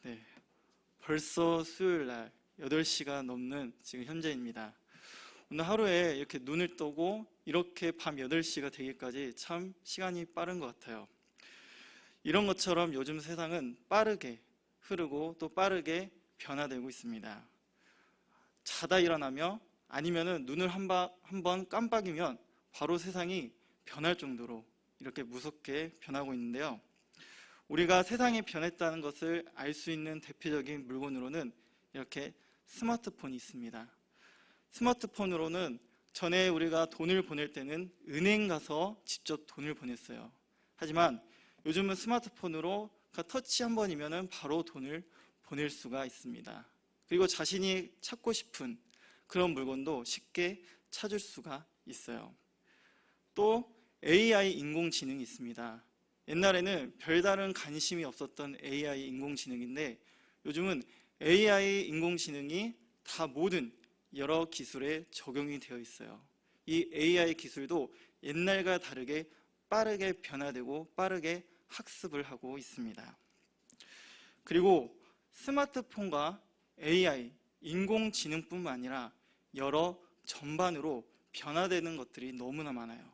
네, 벌써 수요일 날 8시가 넘는 지금 현재입니다. 오늘 하루에 이렇게 눈을 뜨고 이렇게 밤 8시가 되기까지 참 시간이 빠른 것 같아요. 이런 것처럼 요즘 세상은 빠르게 흐르고 또 빠르게 변화되고 있습니다. 자다 일어나며 아니면은 눈을 한번 깜빡이면 바로 세상이 변할 정도로 이렇게 무섭게 변하고 있는데요. 우리가 세상이 변했다는 것을 알 수 있는 대표적인 물건으로는 이렇게 스마트폰이 있습니다. 스마트폰으로는 전에 우리가 돈을 보낼 때는 은행 가서 직접 돈을 보냈어요. 하지만 요즘은 스마트폰으로 터치 한 번이면 바로 돈을 보낼 수가 있습니다. 그리고 자신이 찾고 싶은 그런 물건도 쉽게 찾을 수가 있어요. 또 AI 인공지능이 있습니다. 옛날에는 별다른 관심이 없었던 AI 인공지능인데 요즘은 AI 인공지능이 다 모든 여러 기술에 적용이 되어 있어요. 이 AI 기술도 옛날과 다르게 빠르게 변화되고 빠르게 학습을 하고 있습니다. 그리고 스마트폰과 AI, 인공지능뿐만 아니라 여러 전반으로 변화되는 것들이 너무나 많아요.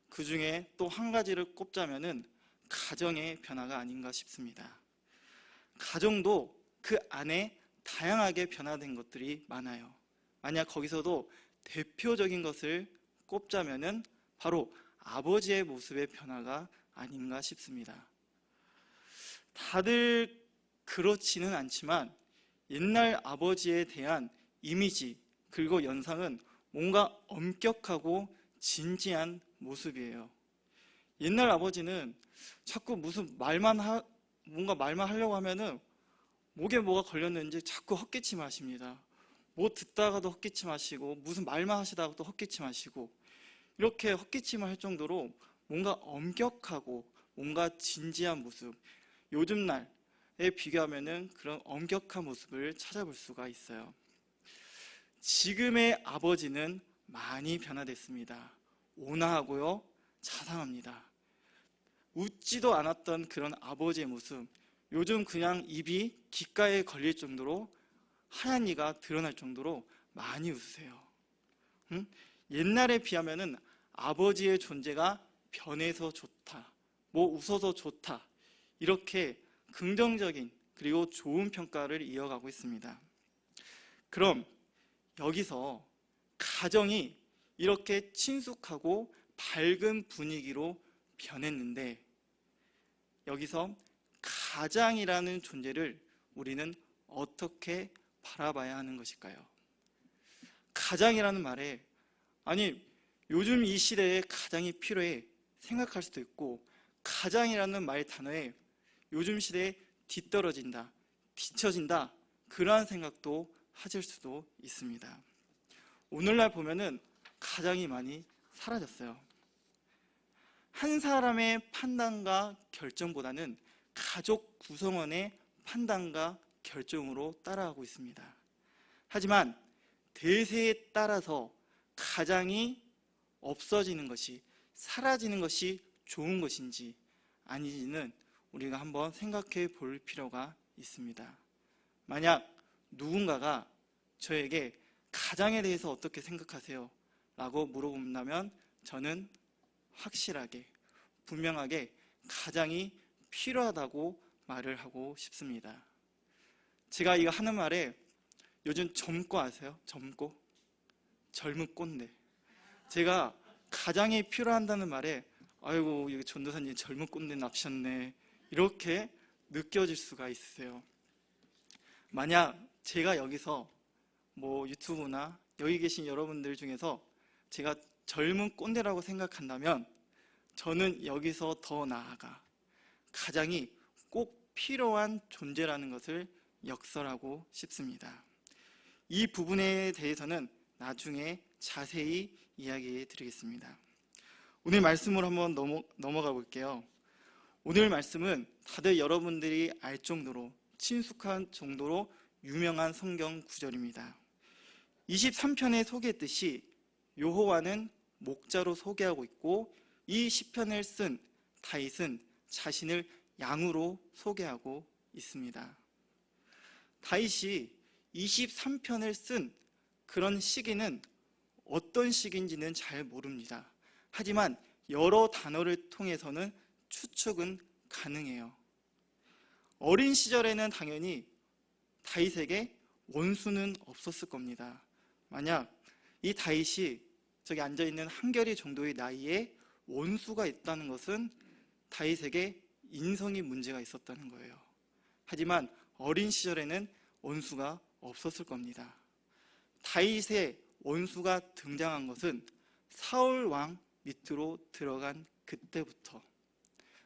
그 중에 또 한 가지를 꼽자면은 가정의 변화가 아닌가 싶습니다. 가정도 그 안에 다양하게 변화된 것들이 많아요. 만약 거기서도 대표적인 것을 꼽자면은 바로 아버지의 모습의 변화가 아닌가 싶습니다. 다들 그렇지는 않지만 옛날 아버지에 대한 이미지 그리고 연상은 뭔가 엄격하고 진지한 모습이에요. 옛날 아버지는 자꾸 무슨 뭔가 말만 하려고 하면은 목에 뭐가 걸렸는지 자꾸 헛기침 하십니다. 뭐 듣다가도 헛기침 하시고 무슨 말만 하시다가 또 헛기침 하시고 이렇게 헛기침을 할 정도로 뭔가 엄격하고 뭔가 진지한 모습, 요즘 날에 비교하면은 그런 엄격한 모습을 찾아볼 수가 있어요. 지금의 아버지는 많이 변화됐습니다. 온화하고요, 자상합니다. 웃지도 않았던 그런 아버지의 모습, 요즘 그냥 입이 귓가에 걸릴 정도로 하얀 이가 드러날 정도로 많이 웃으세요. 옛날에 비하면은 아버지의 존재가 변해서 좋다, 뭐 웃어서 좋다, 이렇게 긍정적인 그리고 좋은 평가를 이어가고 있습니다. 그럼 여기서 가정이 이렇게 친숙하고 밝은 분위기로 변했는데 여기서 가장이라는 존재를 우리는 어떻게 바라봐야 하는 것일까요? 가장이라는 말에 아니 요즘 이 시대에 가장이 필요해 생각할 수도 있고 가장이라는 말 단어에 요즘 시대에 뒤떨어진다, 뒤처진다 그러한 생각도 하실 수도 있습니다. 오늘날 보면은 가장이 많이 사라졌어요. 한 사람의 판단과 결정보다는 가족 구성원의 판단과 결정으로 따라가고 있습니다. 하지만 대세에 따라서 가장이 없어지는 것이, 사라지는 것이 좋은 것인지 아닌지는 우리가 한번 생각해 볼 필요가 있습니다. 만약 누군가가 저에게 가장에 대해서 어떻게 생각하세요? 라고 물어본다면 저는 확실하게, 분명하게 가장이 필요하다고 말을 하고 싶습니다. 제가 이거 하는 말에 요즘 젊고 아세요? 젊고? 젊은 꼰대. 제가 가장이 필요한다는 말에 아이고 이거 전도사님 젊은 꼰대 납셨네 이렇게 느껴질 수가 있으세요. 만약 제가 여기서 뭐 유튜브나 여기 계신 여러분들 중에서 제가 젊은 꼰대라고 생각한다면 저는 여기서 더 나아가 가장이 꼭 필요한 존재라는 것을 역설하고 싶습니다. 이 부분에 대해서는 나중에 자세히 이야기해 드리겠습니다. 오늘 말씀으로 한번 넘어가 볼게요. 오늘 말씀은 다들 여러분들이 알 정도로 친숙한 정도로 유명한 성경 구절입니다. 23편에 소개했듯이 여호와는 목자로 소개하고 있고 이 시편을 쓴 다윗은 자신을 양으로 소개하고 있습니다. 다윗이 23편을 쓴 그런 시기는 어떤 시기인지는 잘 모릅니다. 하지만 여러 단어를 통해서는 추측은 가능해요. 어린 시절에는 당연히 다윗에게 원수는 없었을 겁니다. 만약 이 다윗이 저기 앉아있는 한결이 정도의 나이에 원수가 있다는 것은 다윗에게 인성이 문제가 있었다는 거예요. 하지만 어린 시절에는 원수가 없었을 겁니다. 다윗의 원수가 등장한 것은 사울 왕 밑으로 들어간 그때부터,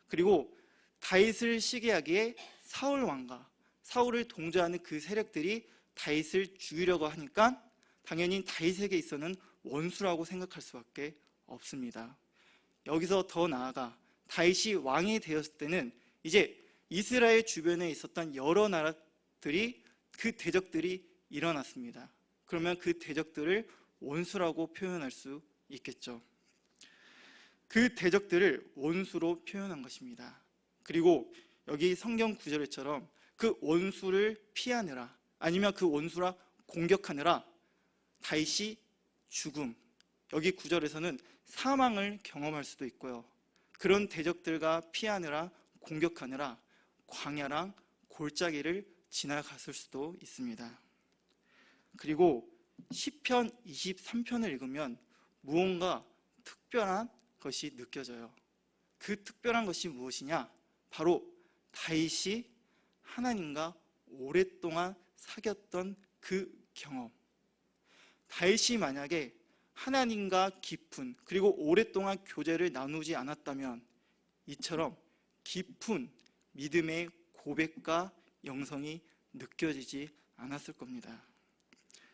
그리고 다윗을 시기하기에 사울 왕과 사울을 동조하는 그 세력들이 다윗을 죽이려고 하니까 당연히 다윗에게 있어서는 원수라고 생각할 수밖에 없습니다. 여기서 더 나아가 다윗이 왕이 되었을 때는 이제 이스라엘 주변에 있었던 여러 나라들이, 그 대적들이 일어났습니다. 그러면 그 대적들을 원수라고 표현할 수 있겠죠. 그 대적들을 원수로 표현한 것입니다. 그리고 여기 성경 구절처럼 그 원수를 피하느라, 아니면 그 원수라 공격하느라 다윗이 죽음, 여기 구절에서는 사망을 경험할 수도 있고요. 그런 대적들과 피하느라 공격하느라 광야랑 골짜기를 지나갔을 수도 있습니다. 그리고 시편 23편을 읽으면 무언가 특별한 것이 느껴져요. 그 특별한 것이 무엇이냐? 바로 다윗이 하나님과 오랫동안 사귀었던 그 경험. 다윗이 만약에 하나님과 깊은, 그리고 오랫동안 교제를 나누지 않았다면 이처럼 깊은 믿음의 고백과 영성이 느껴지지 않았을 겁니다.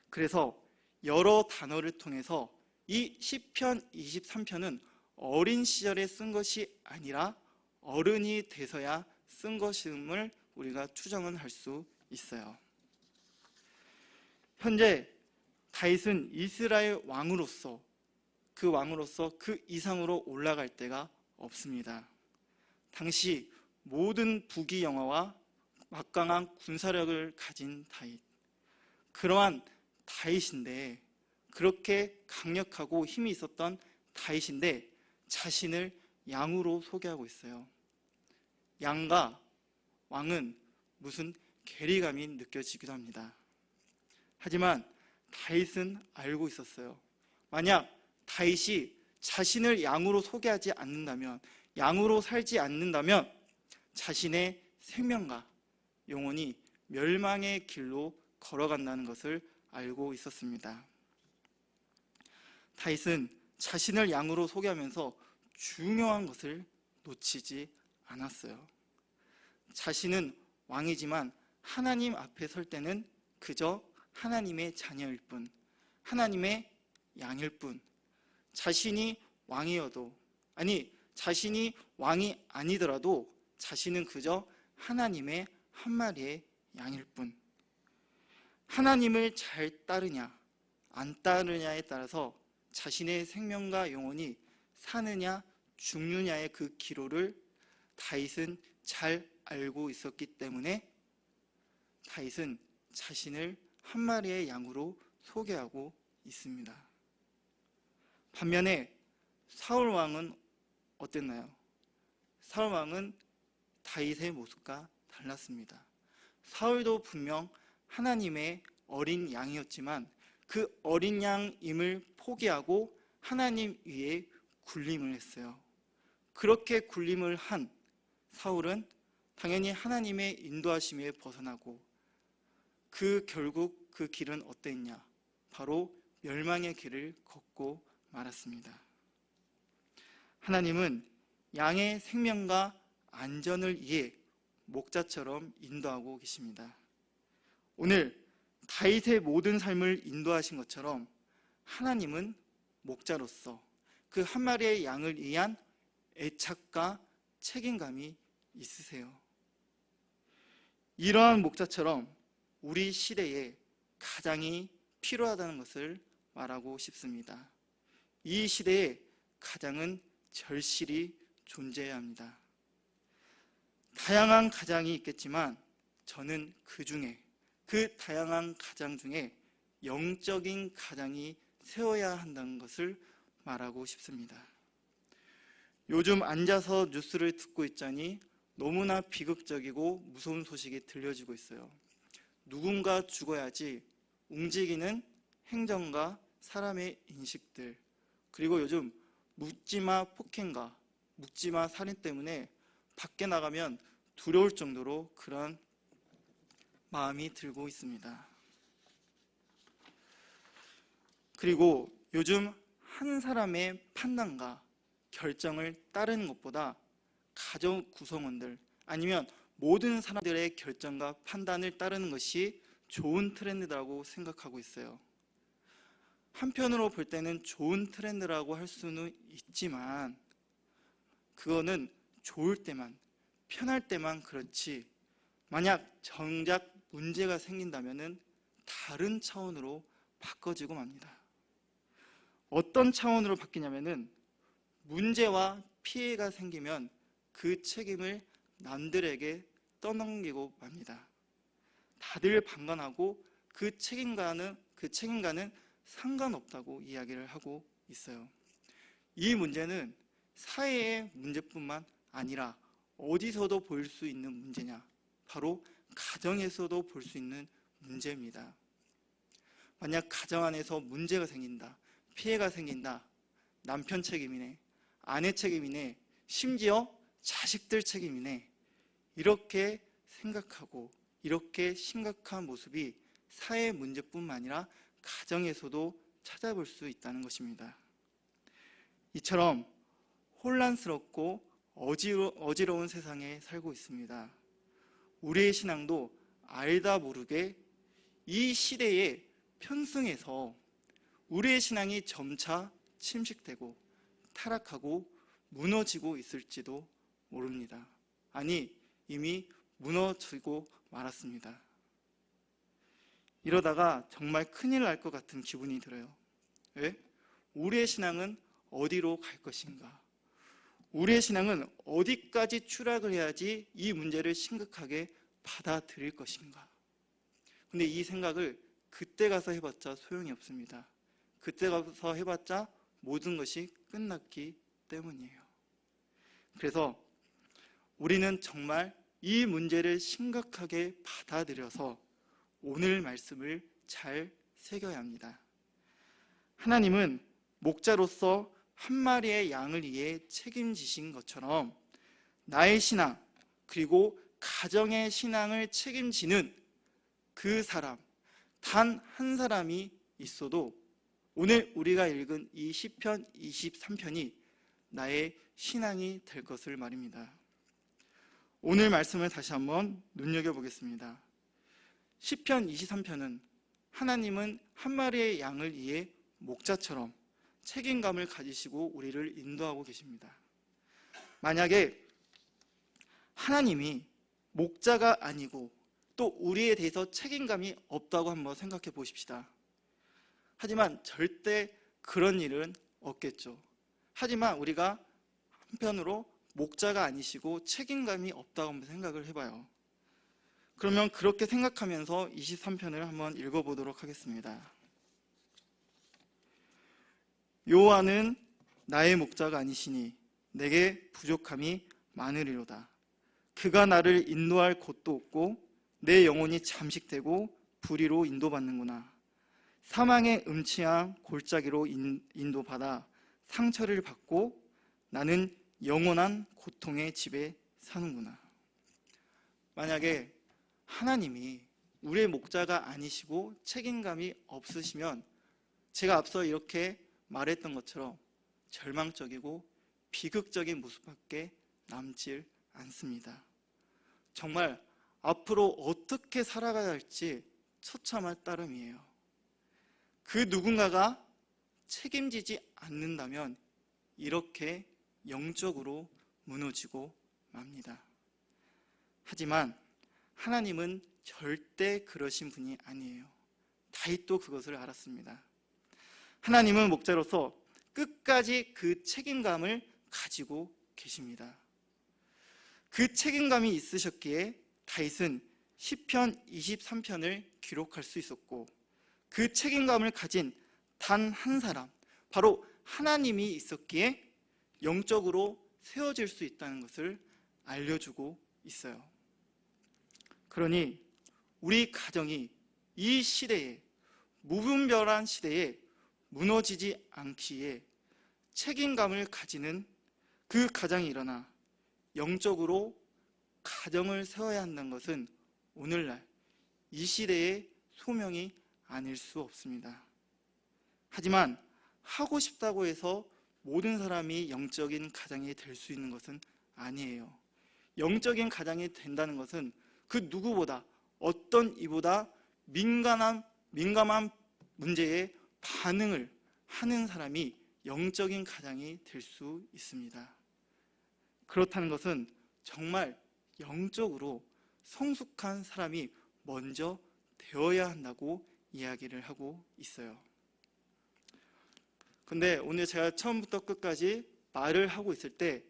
그래서 여러 단어를 통해서 이 시편 23편은 어린 시절에 쓴 것이 아니라 어른이 돼서야 쓴 것임을 우리가 추정은 할 수 있어요. 현재 다윗은 이스라엘 왕으로서 그 이상으로 올라갈 데가 없습니다. 당시 모든 부귀영화와 막강한 군사력을 가진 다윗, 그러한 다윗인데, 그렇게 강력하고 힘이 있었던 다윗인데 자신을 양으로 소개하고 있어요. 양과 왕은 무슨 괴리감이 느껴지기도 합니다. 하지만 다윗은 알고 있었어요. 만약 다윗이 자신을 양으로 소개하지 않는다면, 양으로 살지 않는다면 자신의 생명과 영혼이 멸망의 길로 걸어간다는 것을 알고 있었습니다. 다윗은 자신을 양으로 소개하면서 중요한 것을 놓치지 않았어요. 자신은 왕이지만 하나님 앞에 설 때는 그저 하나님의 자녀일 뿐, 하나님의 양일 뿐, 자신이 왕이어도, 아니 자신이 왕이 아니더라도 자신은 그저 하나님의 한 마리의 양일 뿐, 하나님을 잘 따르냐 안 따르냐에 따라서 자신의 생명과 영혼이 사느냐 죽느냐의 그 기로를 다윗은 잘 알고 있었기 때문에 다윗은 자신을 한 마리의 양으로 소개하고 있습니다. 반면에 사울 왕은 어땠나요? 사울 왕은 다윗의 모습과 달랐습니다. 사울도 분명 하나님의 어린 양이었지만 그 어린 양임을 포기하고 하나님 위에 군림을 했어요. 그렇게 군림을 한 사울은 당연히 하나님의 인도하심에 벗어나고 결국 그 길은 어땠냐? 바로 멸망의 길을 걷고 말았습니다. 하나님은 양의 생명과 안전을 위해 목자처럼 인도하고 계십니다. 오늘 다윗의 모든 삶을 인도하신 것처럼 하나님은 목자로서 그 한 마리의 양을 위한 애착과 책임감이 있으세요. 이러한 목자처럼 우리 시대에 가장이 필요하다는 것을 말하고 싶습니다. 이 시대에 가장은 절실히 존재해야 합니다. 다양한 가장이 있겠지만 저는 그 중에 그 다양한 가장 중에 영적인 가장이 세워야 한다는 것을 말하고 싶습니다. 요즘 앉아서 뉴스를 듣고 있자니 너무나 비극적이고 무서운 소식이 들려지고 있어요. 누군가 죽어야지 움직이는 행정과 사람의 인식들, 그리고 요즘 묻지마 폭행과 묻지마 살인 때문에 밖에 나가면 두려울 정도로 그런 마음이 들고 있습니다. 그리고 요즘 한 사람의 판단과 결정을 따르는 것보다 가족 구성원들 아니면 모든 사람들의 결정과 판단을 따르는 것이 좋은 트렌드라고 생각하고 있어요. 한편으로 볼 때는 좋은 트렌드라고 할 수는 있지만 그거는 좋을 때만, 편할 때만 그렇지, 만약 정작 문제가 생긴다면 다른 차원으로 바꿔지고 맙니다. 어떤 차원으로 바뀌냐면은 문제와 피해가 생기면 그 책임을 남들에게 떠넘기고 맙니다. 다들 방관하고 그 책임과는 상관없다고 이야기를 하고 있어요. 이 문제는 사회의 문제뿐만 아니라 어디서도 볼 수 있는 문제냐? 바로 가정에서도 볼 수 있는 문제입니다. 만약 가정 안에서 문제가 생긴다, 피해가 생긴다, 남편 책임이네, 아내 책임이네, 심지어 자식들 책임이네, 이렇게 생각하고 이렇게 심각한 모습이 사회 문제뿐만 아니라 가정에서도 찾아볼 수 있다는 것입니다. 이처럼 혼란스럽고 어지러운 세상에 살고 있습니다. 우리의 신앙도 알다 모르게 이 시대에 편승해서 우리의 신앙이 점차 침식되고 타락하고 무너지고 있을지도 모릅니다. 아니, 이미 무너지고 말았습니다. 이러다가 정말 큰일 날 것 같은 기분이 들어요. 왜? 우리의 신앙은 어디로 갈 것인가? 우리의 신앙은 어디까지 추락을 해야지 이 문제를 심각하게 받아들일 것인가? 근데 이 생각을 그때 가서 해봤자 소용이 없습니다. 그때 가서 해봤자 모든 것이 끝났기 때문이에요. 그래서 우리는 정말 이 문제를 심각하게 받아들여서 오늘 말씀을 잘 새겨야 합니다. 하나님은 목자로서 한 마리의 양을 위해 책임지신 것처럼 나의 신앙 그리고 가정의 신앙을 책임지는 그 사람, 단 한 사람이 있어도 오늘 우리가 읽은 이 시편 23편이 나의 신앙이 될 것을 말입니다. 오늘 말씀을 다시 한번 눈여겨보겠습니다. 시편 23편은 하나님은 한 마리의 양을 위해 목자처럼 책임감을 가지시고 우리를 인도하고 계십니다. 만약에 하나님이 목자가 아니고 또 우리에 대해서 책임감이 없다고 한번 생각해 보십시다. 하지만 절대 그런 일은 없겠죠. 하지만 우리가 한편으로 목자가 아니시고 책임감이 없다고 한번 생각을 해봐요. 그러면 그렇게 생각하면서 23편을 한번 읽어보도록 하겠습니다. 여호와는 나의 목자가 아니시니 내게 부족함이 많으리로다. 그가 나를 인도할 곳도 없고 내 영혼이 잠식되고 불의로 인도받는구나. 사망의 음침한 골짜기로 인도받아 상처를 받고 나는 영원한 고통의 집에 사는구나. 만약에 하나님이 우리의 목자가 아니시고 책임감이 없으시면 제가 앞서 이렇게 말했던 것처럼 절망적이고 비극적인 모습밖에 남질 않습니다. 정말 앞으로 어떻게 살아가야 할지 처참할 따름이에요. 그 누군가가 책임지지 않는다면 이렇게 영적으로 무너지고 맙니다. 하지만 하나님은 절대 그러신 분이 아니에요. 다윗도 그것을 알았습니다. 하나님은 목자로서 끝까지 그 책임감을 가지고 계십니다. 그 책임감이 있으셨기에 다윗은 시편 23편을 기록할 수 있었고, 그 책임감을 가진 단 한 사람, 바로 하나님이 있었기에 영적으로 세워질 수 있다는 것을 알려주고 있어요. 그러니 우리 가정이 이 시대에, 무분별한 시대에 무너지지 않기 위해 책임감을 가지는 그 가정이 일어나 영적으로 가정을 세워야 한다는 것은 오늘날 이 시대의 소명이 아닐 수 없습니다. 하지만 하고 싶다고 해서 모든 사람이 영적인 가장이 될 수 있는 것은 아니에요. 영적인 가장이 된다는 것은 그 누구보다, 어떤 이보다 민감한 문제에 반응을 하는 사람이 영적인 가장이 될 수 있습니다. 그렇다는 것은 정말 영적으로 성숙한 사람이 먼저 되어야 한다고 이야기를 하고 있어요. 근데 오늘 제가 처음부터 끝까지 말을 하고 있을 때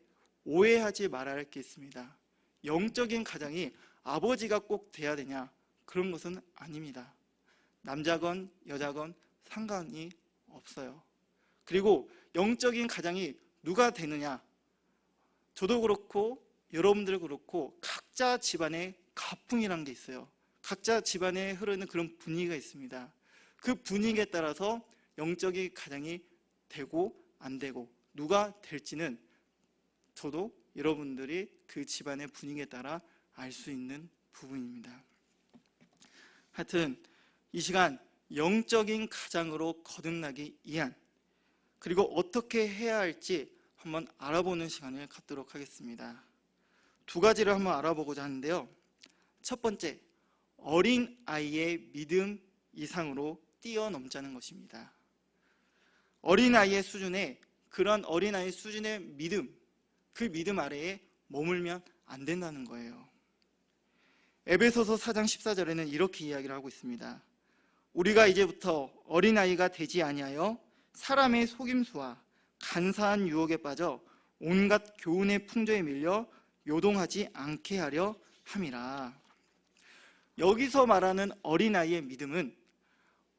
오해하지 말아야 할 게 있습니다. 영적인 가장이 아버지가 꼭 돼야 되냐? 그런 것은 아닙니다. 남자건 여자건 상관이 없어요. 그리고 영적인 가장이 누가 되느냐? 저도 그렇고 여러분들 그렇고 각자 집안에 가풍이라는 게 있어요. 각자 집안에 흐르는 그런 분위기가 있습니다. 그 분위기에 따라서 영적인 가장이 되고 안 되고 누가 될지는 저도 여러분들이 그 집안의 분위기에 따라 알 수 있는 부분입니다. 하여튼 이 시간 영적인 가장으로 거듭나기 위한, 그리고 어떻게 해야 할지 한번 알아보는 시간을 갖도록 하겠습니다. 두 가지를 한번 알아보고자 하는데요. 첫 번째, 어린 아이의 믿음 이상으로 뛰어넘자는 것입니다. 어린아이의 수준에, 그런 어린아이 수준의 믿음, 그 믿음 아래에 머물면 안 된다는 거예요. 에베소서 4장 14절에는 이렇게 이야기를 하고 있습니다. 우리가 이제부터 어린아이가 되지 아니하여 사람의 속임수와 간사한 유혹에 빠져 온갖 교훈의 풍조에 밀려 요동하지 않게 하려 함이라. 여기서 말하는 어린아이의 믿음은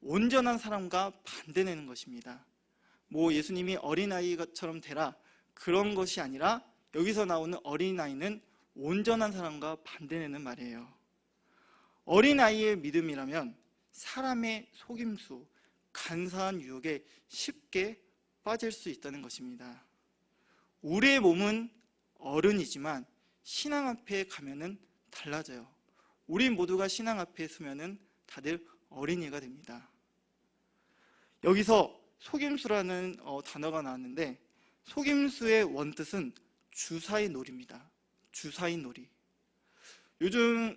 온전한 사람과 반대되는 것입니다. 뭐 예수님이 어린아이처럼 되라, 그런 것이 아니라 여기서 나오는 어린아이는 온전한 사람과 반대되는 말이에요. 어린아이의 믿음이라면 사람의 속임수, 간사한 유혹에 쉽게 빠질 수 있다는 것입니다. 우리의 몸은 어른이지만 신앙 앞에 가면은 달라져요. 우리 모두가 신앙 앞에 서면은 다들 어린이가 됩니다. 여기서 속임수라는 단어가 나왔는데, 속임수의 원뜻은 주사위 놀이입니다. 주사위 놀이. 요즘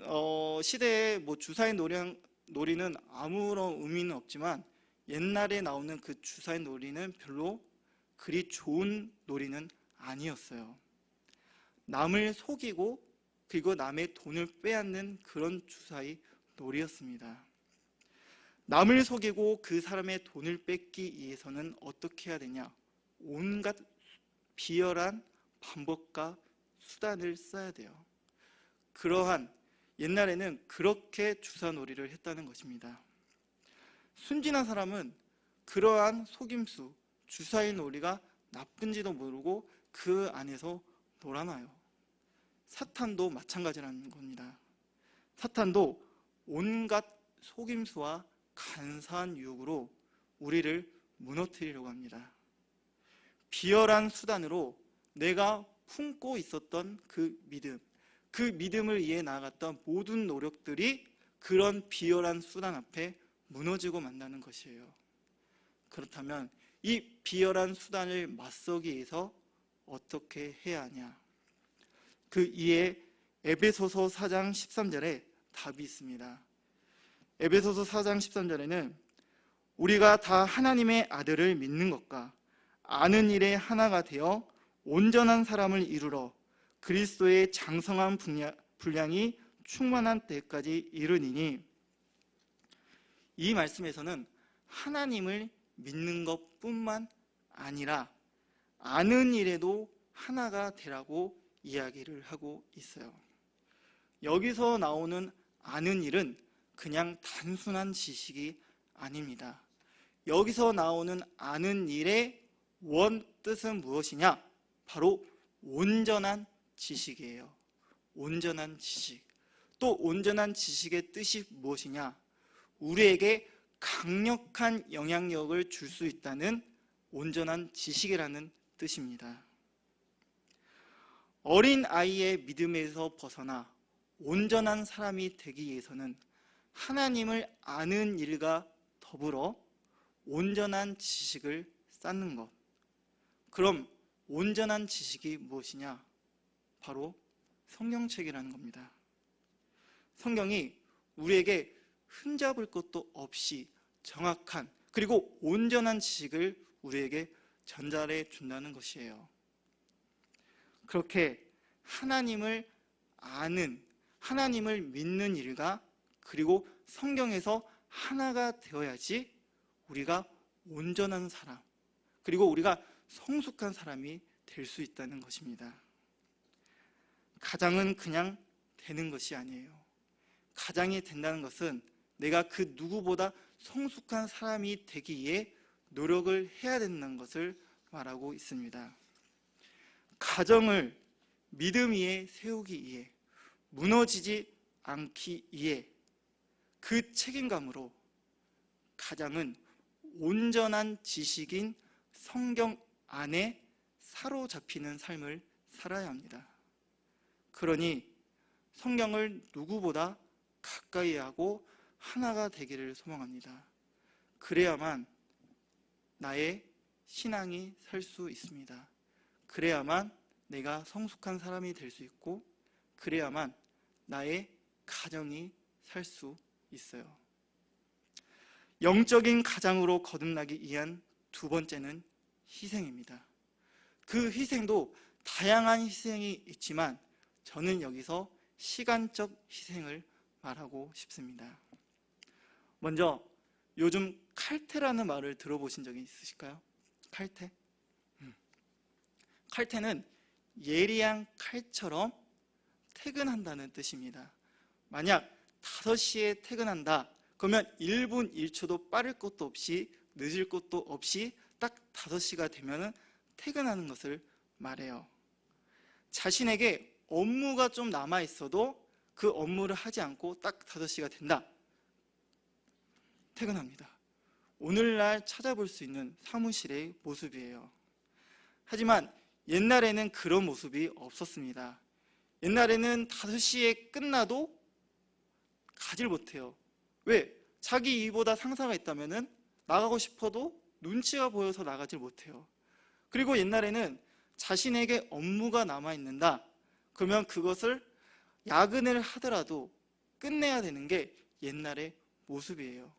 시대에 뭐 주사위 놀이는 아무런 의미는 없지만 옛날에 나오는 그 주사위 놀이는 별로 그리 좋은 놀이는 아니었어요. 남을 속이고 그리고 남의 돈을 빼앗는 그런 주사위 놀이였습니다. 남을 속이고 그 사람의 돈을 뺏기 위해서는 어떻게 해야 되냐? 온갖 비열한 방법과 수단을 써야 돼요. 그러한 옛날에는 그렇게 주사놀이를 했다는 것입니다. 순진한 사람은 그러한 속임수, 주사위 놀이가 나쁜지도 모르고 그 안에서 놀아나요. 사탄도 마찬가지라는 겁니다. 사탄도 온갖 속임수와 간사한 유혹으로 우리를 무너뜨리려고 합니다. 비열한 수단으로 내가 품고 있었던 그 믿음을 위해 나아갔던 모든 노력들이 그런 비열한 수단 앞에 무너지고 만다는 것이에요. 그렇다면 이 비열한 수단을 맞서기 위해서 어떻게 해야 하냐? 그 이에 에베소서 4장 13절에 답이 있습니다. 에베소서 4장 13절에는 우리가 다 하나님의 아들을 믿는 것과 아는 일에 하나가 되어 온전한 사람을 이루러 그리스도의 장성한 분량이 충만한 때까지 이르니니, 이 말씀에서는 하나님을 믿는 것뿐만 아니라 아는 일에도 하나가 되라고 이야기를 하고 있어요. 여기서 나오는 아는 일은 그냥 단순한 지식이 아닙니다. 여기서 나오는 아는 일의 원 뜻은 무엇이냐? 바로 온전한 지식이에요. 온전한 지식. 또 온전한 지식의 뜻이 무엇이냐? 우리에게 강력한 영향력을 줄 수 있다는 온전한 지식이라는 뜻입니다. 어린 아이의 믿음에서 벗어나 온전한 사람이 되기 위해서는 하나님을 아는 일과 더불어 온전한 지식을 쌓는 것. 그럼 온전한 지식이 무엇이냐? 바로 성경책이라는 겁니다. 성경이 우리에게 흠잡을 것도 없이 정확한 그리고 온전한 지식을 우리에게 전달해 준다는 것이에요. 그렇게 하나님을 아는, 하나님을 믿는 일과 그리고 성경에서 하나가 되어야지 우리가 온전한 사람, 그리고 우리가 성숙한 사람이 될 수 있다는 것입니다. 가장은 그냥 되는 것이 아니에요. 가장이 된다는 것은 내가 그 누구보다 성숙한 사람이 되기 위해 노력을 해야 된다는 것을 말하고 있습니다. 가정을 믿음 위에 세우기 위해, 무너지지 않기 위해 그 책임감으로 가장은 온전한 지식인 성경 안에 사로잡히는 삶을 살아야 합니다. 그러니 성경을 누구보다 가까이 하고 하나가 되기를 소망합니다. 그래야만 나의 신앙이 살 수 있습니다. 그래야만 내가 성숙한 사람이 될 수 있고, 그래야만 나의 가정이 살 수 있어요. 영적인 가장으로 거듭나기 위한 두 번째는 희생입니다. 그 희생도 다양한 희생이 있지만 저는 여기서 시간적 희생을 말하고 싶습니다. 먼저 요즘 칼퇴라는 말을 들어보신 적이 있으실까요? 칼퇴? 칼퇴는 예리한 칼처럼 퇴근한다는 뜻입니다. 만약 5시에 퇴근한다, 그러면 1분 1초도 빠를 것도 없이 늦을 것도 없이 딱 5시가 되면 퇴근하는 것을 말해요. 자신에게 업무가 좀 남아있어도 그 업무를 하지 않고 딱 5시가 된다, 퇴근합니다. 오늘날 찾아볼 수 있는 사무실의 모습이에요. 하지만 옛날에는 그런 모습이 없었습니다. 옛날에는 5시에 끝나도 가질 못해요. 왜? 자기 일보다 상사가 있다면 나가고 싶어도 눈치가 보여서 나가질 못해요. 그리고 옛날에는 자신에게 업무가 남아있는다, 그러면 그것을 야근을 하더라도 끝내야 되는 게 옛날의 모습이에요.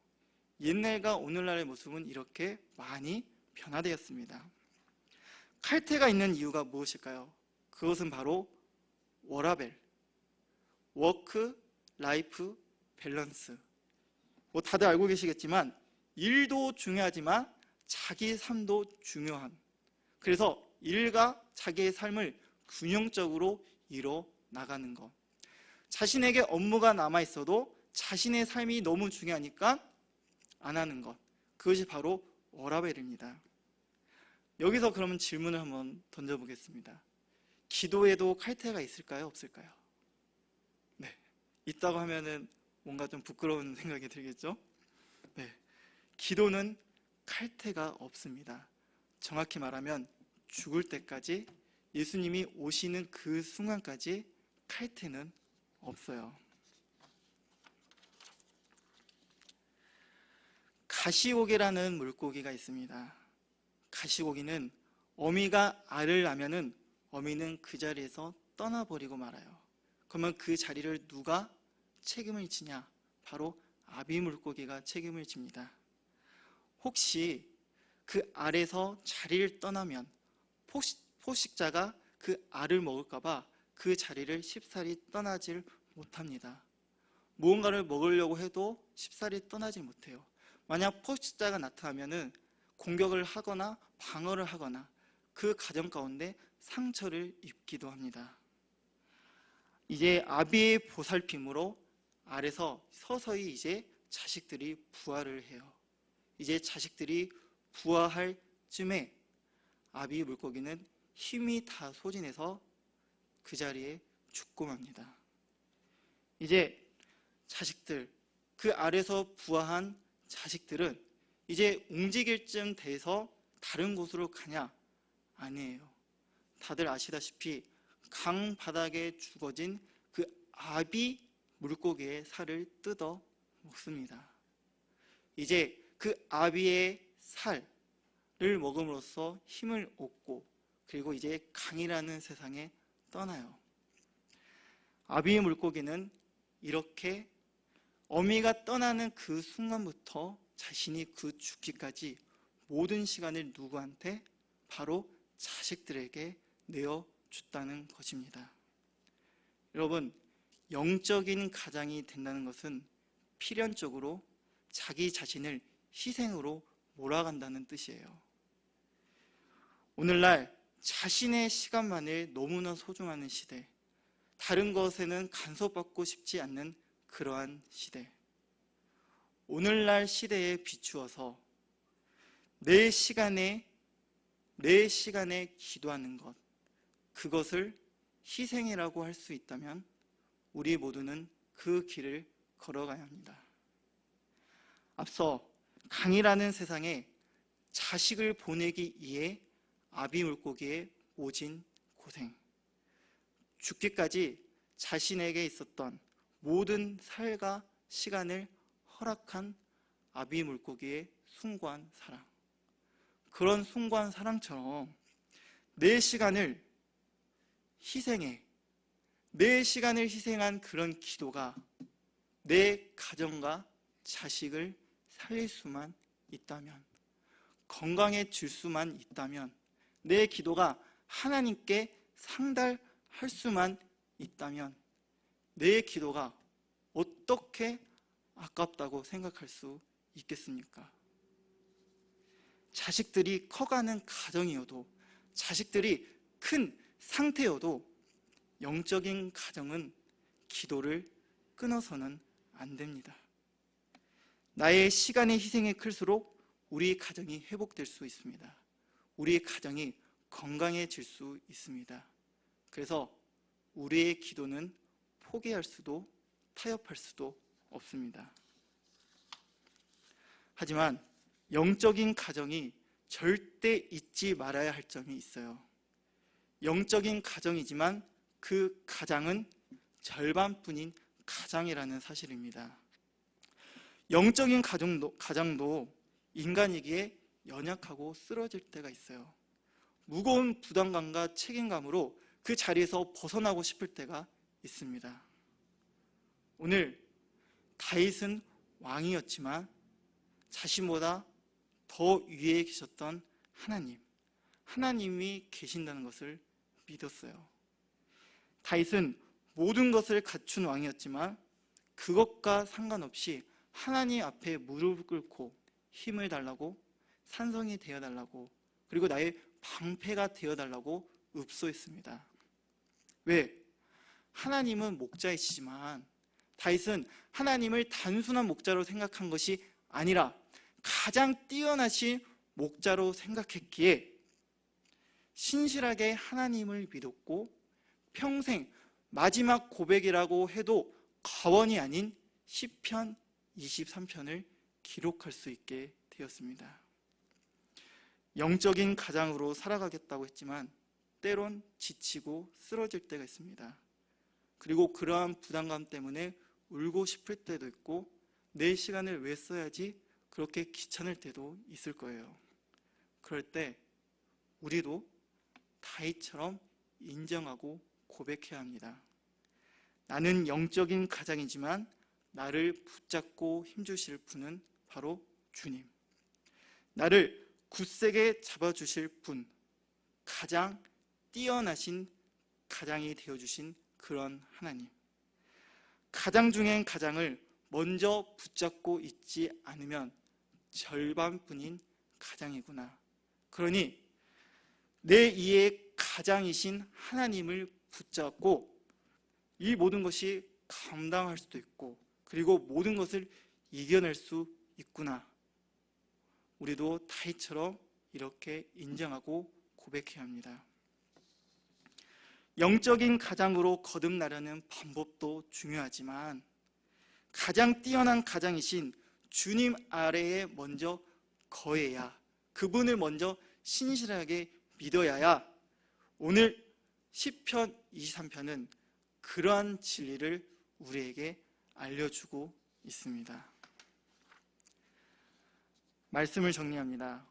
옛날과 오늘날의 모습은 이렇게 많이 변화되었습니다. 칼퇴가 있는 이유가 무엇일까요? 그것은 바로 워라밸, 워크 라이프 밸런스. 다들 알고 계시겠지만 일도 중요하지만 자기 삶도 중요한, 그래서 일과 자기의 삶을 균형적으로 이뤄 나가는 것. 자신에게 업무가 남아있어도 자신의 삶이 너무 중요하니까 안 하는 것. 그것이 바로 워라밸입니다. 여기서 그러면 질문을 한번 던져보겠습니다. 기도에도 칼퇴가 있을까요? 없을까요? 네, 있다고 하면은 뭔가 좀 부끄러운 생각이 들겠죠? 네, 기도는 칼퇴가 없습니다. 정확히 말하면 죽을 때까지, 예수님이 오시는 그 순간까지 칼퇴는 없어요. 가시고기라는 물고기가 있습니다. 가시고기는 어미가 알을 낳으면은 어미는 그 자리에서 떠나버리고 말아요. 그러면 그 자리를 누가 책임을 지냐? 바로 아비 물고기가 책임을 집니다. 혹시 그 알에서 자리를 떠나면 포식자가 그 알을 먹을까봐 그 자리를 쉽사리 떠나질 못합니다. 무언가를 먹으려고 해도 쉽사리 떠나질 못해요. 만약 포식자가 나타나면은 공격을 하거나 방어를 하거나 그 가정 가운데 상처를 입기도 합니다. 이제 아비의 보살핌으로 아래서 서서히 이제 자식들이 부화를 해요. 이제 자식들이 부화할 쯤에 아비 물고기는 힘이 다 소진해서 그 자리에 죽고 맙니다. 이제 자식들, 그 아래서 부화한 자식들은 이제 움직일 쯤 돼서 다른 곳으로 가냐? 아니에요. 다들 아시다시피 강 바닥에 죽어진 그 아비 물고기의 살을 뜯어 먹습니다. 이제 그 아비의 살을 먹음으로써 힘을 얻고 그리고 이제 강이라는 세상에 떠나요. 아비 물고기는 이렇게 어미가 떠나는 그 순간부터 자신이 그 죽기까지 모든 시간을 누구한테? 바로 자식들에게 내어줬다는 것입니다. 여러분, 영적인 가장이 된다는 것은 필연적으로 자기 자신을 희생으로 몰아간다는 뜻이에요. 오늘날 자신의 시간만을 너무나 소중하는 시대, 다른 것에는 간섭받고 싶지 않는 그러한 시대, 오늘날 시대에 비추어서 내 시간에 기도하는 것, 그것을 희생이라고 할 수 있다면 우리 모두는 그 길을 걸어가야 합니다. 앞서 강이라는 세상에 자식을 보내기 위해 아비 물고기의 모진 고생, 죽기까지 자신에게 있었던 모든 살과 시간을 허락한 아비 물고기의 숭고한 사랑, 그런 숭고한 사랑처럼 내 시간을 희생한 그런 기도가 내 가정과 자식을 살릴 수만 있다면, 건강해질 수만 있다면, 내 기도가 하나님께 상달할 수만 있다면 내 기도가 어떻게 아깝다고 생각할 수 있겠습니까? 자식들이 커가는 가정이어도, 자식들이 큰 상태여도 영적인 가정은 기도를 끊어서는 안 됩니다. 나의 시간의 희생이 클수록 우리 가정이 회복될 수 있습니다. 우리 가정이 건강해질 수 있습니다. 그래서 우리의 기도는 포기할 수도 타협할 수도 없습니다. 하지만 영적인 가정이 절대 잊지 말아야 할 점이 있어요. 영적인 가정이지만 그 가장은 절반뿐인 가장이라는 사실입니다. 영적인 가장도 인간이기에 연약하고 쓰러질 때가 있어요. 무거운 부담감과 책임감으로 그 자리에서 벗어나고 싶을 때가 있습니다. 오늘 다윗은 왕이었지만 자신보다 더 위에 계셨던 하나님이 계신다는 것을 믿었어요. 다윗은 모든 것을 갖춘 왕이었지만 그것과 상관없이 하나님 앞에 무릎을 꿇고 힘을 달라고, 산성이 되어달라고, 그리고 나의 방패가 되어달라고 읍소했습니다. 왜? 하나님은 목자이시지만 다윗은 하나님을 단순한 목자로 생각한 것이 아니라 가장 뛰어나신 목자로 생각했기에 신실하게 하나님을 믿었고 평생 마지막 고백이라고 해도 과언이 아닌 시편 23편을 기록할 수 있게 되었습니다. 영적인 가장으로 살아가겠다고 했지만 때론 지치고 쓰러질 때가 있습니다. 그리고 그러한 부담감 때문에 울고 싶을 때도 있고 내 시간을 왜 써야지 그렇게 귀찮을 때도 있을 거예요. 그럴 때 우리도 다윗처럼 인정하고 고백해야 합니다. 나는 영적인 가장이지만 나를 붙잡고 힘주실 분은 바로 주님, 나를 굳세게 잡아주실 분, 가장 뛰어나신 가장이 되어주신 그런 하나님, 가장 중엔 가장을 먼저 붙잡고 있지 않으면 절반뿐인 가장이구나. 그러니 내 이의 가장이신 하나님을 붙잡고 이 모든 것이 감당할 수도 있고 그리고 모든 것을 이겨낼 수 있구나. 우리도 다윗처럼 이렇게 인정하고 고백해야 합니다. 영적인 가장으로 거듭나려는 방법도 중요하지만 가장 뛰어난 가장이신 주님 아래에 먼저 거해야, 그분을 먼저 신실하게 믿어야야 오늘 시편 23편은 그러한 진리를 우리에게 알려주고 있습니다. 말씀을 정리합니다.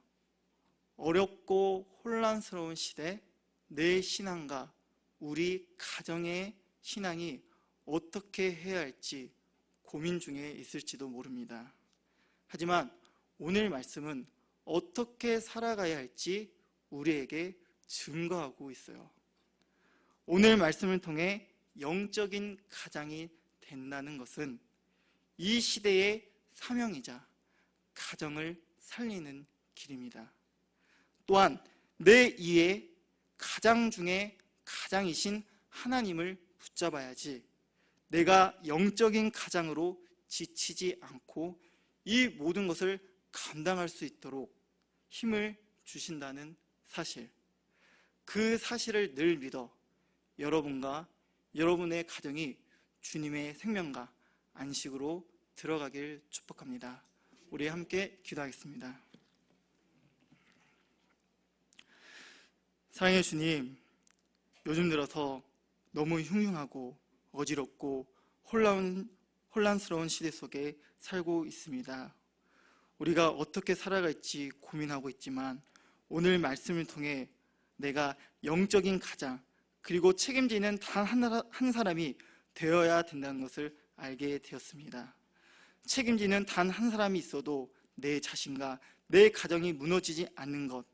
어렵고 혼란스러운 시대, 내 신앙과 우리 가정의 신앙이 어떻게 해야 할지 고민 중에 있을지도 모릅니다. 하지만 오늘 말씀은 어떻게 살아가야 할지 우리에게 증거하고 있어요. 오늘 말씀을 통해 영적인 가장이 된다는 것은 이 시대의 사명이자 가정을 살리는 길입니다. 또한 내 이에 가장 중에 가장이신 하나님을 붙잡아야지 내가 영적인 가장으로 지치지 않고 이 모든 것을 감당할 수 있도록 힘을 주신다는 사실, 그 사실을 늘 믿어 여러분과 여러분의 가정이 주님의 생명과 안식으로 들어가길 축복합니다. 우리 함께 기도하겠습니다. 사랑의 주님, 요즘 들어서 너무 흉흉하고 어지럽고 혼란스러운 시대 속에 살고 있습니다. 우리가 어떻게 살아갈지 고민하고 있지만 오늘 말씀을 통해 내가 영적인 가장, 그리고 책임지는 단 한 사람이 되어야 된다는 것을 알게 되었습니다. 책임지는 단 한 사람이 있어도 내 자신과 내 가정이 무너지지 않는 것,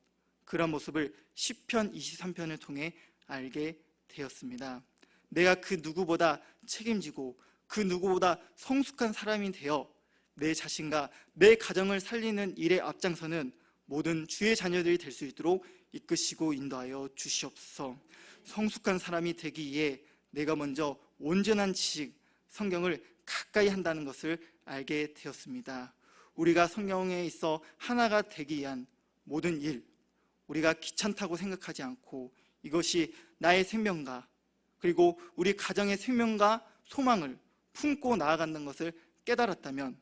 그런 모습을 시편 23편을 통해 알게 되었습니다. 내가 그 누구보다 책임지고 그 누구보다 성숙한 사람이 되어 내 자신과 내 가정을 살리는 일에 앞장서는 모든 주의 자녀들이 될 수 있도록 이끄시고 인도하여 주시옵소서. 성숙한 사람이 되기 위해 내가 먼저 온전한 지식, 성경을 가까이 한다는 것을 알게 되었습니다. 우리가 성경에 있어 하나가 되기 위한 모든 일, 우리가 귀찮다고 생각하지 않고 이것이 나의 생명과 그리고 우리 가정의 생명과 소망을 품고 나아가는 것을 깨달았다면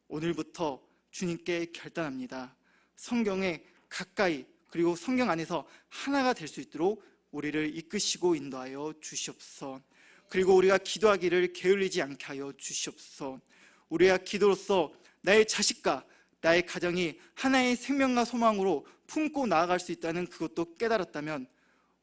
오늘부터 주님께 결단합니다. 성경에 가까이 그리고 성경 안에서 하나가 될 수 있도록 우리를 이끄시고 인도하여 주시옵소서. 그리고 우리가 기도하기를 게을리지 않게 하여 주시옵소서. 우리가 기도로서 나의 자식과 나의 가정이 하나의 생명과 소망으로 품고 나아갈 수 있다는 그것도 깨달았다면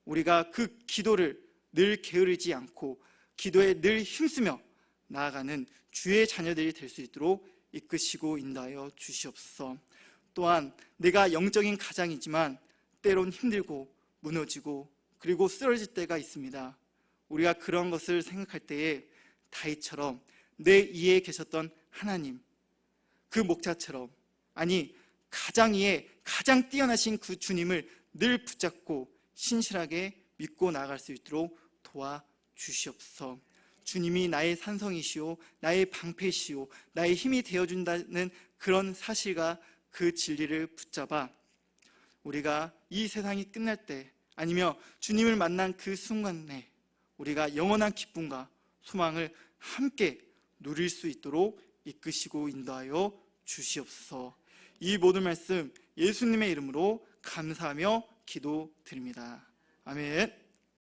우리가 그 기도를 늘 게으르지 않고 기도에 늘 힘쓰며 나아가는 주의 자녀들이 될 수 있도록 이끄시고 인도하여 주시옵소서. 또한 내가 영적인 가장이지만 때론 힘들고 무너지고 그리고 쓰러질 때가 있습니다. 우리가 그런 것을 생각할 때에 다윗처럼 내 이에 계셨던 하나님, 그 목자처럼, 아니 가장 이에 가장 뛰어나신 그 주님을 늘 붙잡고 신실하게 믿고 나아갈 수 있도록 도와주시옵소서. 주님이 나의 산성이시오, 나의 방패시오, 나의 힘이 되어준다는 그런 사실과 그 진리를 붙잡아 우리가 이 세상이 끝날 때 아니며 주님을 만난 그 순간에 우리가 영원한 기쁨과 소망을 함께 누릴 수 있도록 이끄시고 인도하여 주시옵소서. 이 모든 말씀 예수님의 이름으로 감사하며 기도드립니다. 아멘.